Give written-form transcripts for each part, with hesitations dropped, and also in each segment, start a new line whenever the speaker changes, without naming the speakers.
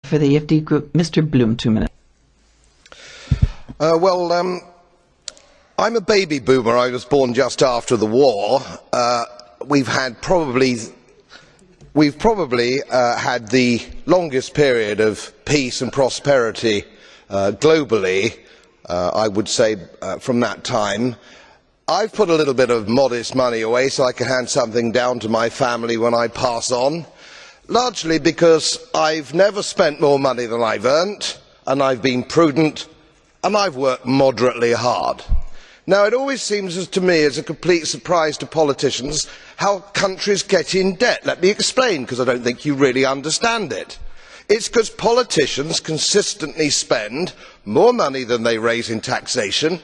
For the EFD Group, Mr. Bloom, 2 minutes.
I'm a baby boomer. I was born just after the war. We've probably had the longest period of peace and prosperity globally, I would say, from that time. I've put a little bit of modest money away so I can hand something down to my family when I pass on, largely because I've never spent more money than I've earned, and I've been prudent, and I've worked moderately hard. Now, it always seems to me as a complete surprise to politicians how countries get in debt. Let me explain, because I don't think you really understand it. It's because politicians consistently spend more money than they raise in taxation,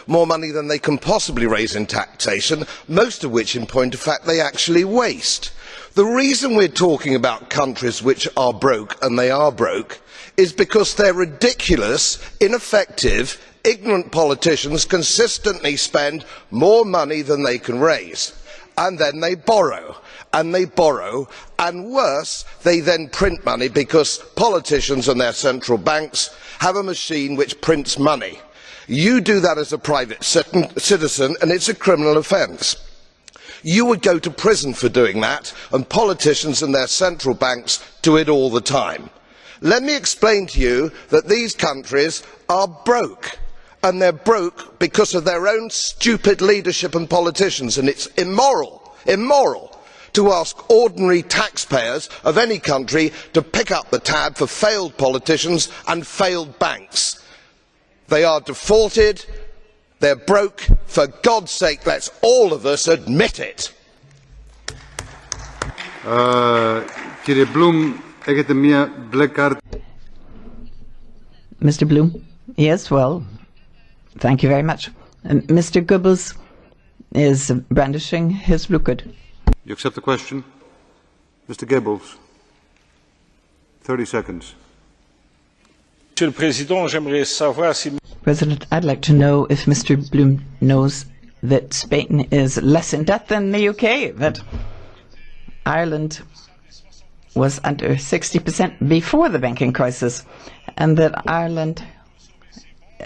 more money than they can possibly raise in taxation, most of which, in point of fact, they actually waste. The reason we're talking about countries which are broke, and they are broke, is because they're ridiculous, ineffective, ignorant politicians consistently spend more money than they can raise, and then they borrow, and worse, they then print money because politicians and their central banks have a machine which prints money. You do that as a private citizen and it's a criminal offence. You would go to prison for doing that, and politicians and their central banks do it all the time. Let me explain to you that these countries are broke, and they're broke because of their own stupid leadership and politicians, and it's immoral to ask ordinary taxpayers of any country to pick up the tab for failed politicians and failed banks. They are defaulted, they're broke. For God's sake, let's all of us admit it.
Mr. Bloom? Yes, well, thank you very much. Mr. Goebbels is brandishing his blue card.
You accept the question? Mr. Goebbels, 30 seconds.
President, I'd like to know if Mr. Bloom knows that Spain is less in debt than the UK, that Ireland was under 60% before the banking crisis, and that Ireland,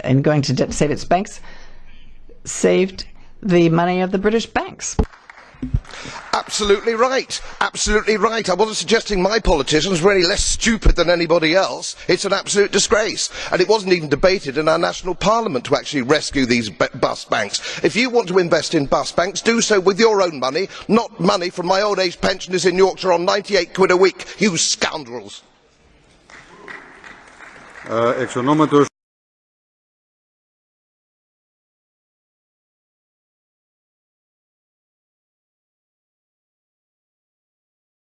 in going to debt to save its banks, saved the money of the British banks.
Absolutely right. Absolutely right. I wasn't suggesting my politicians were any less stupid than anybody else. It's an absolute disgrace. And it wasn't even debated in our national parliament to actually rescue these bust banks. If you want to invest in bust banks, do so with your own money, not money from my old age pensioners in Yorkshire on 98 quid a week. You scoundrels.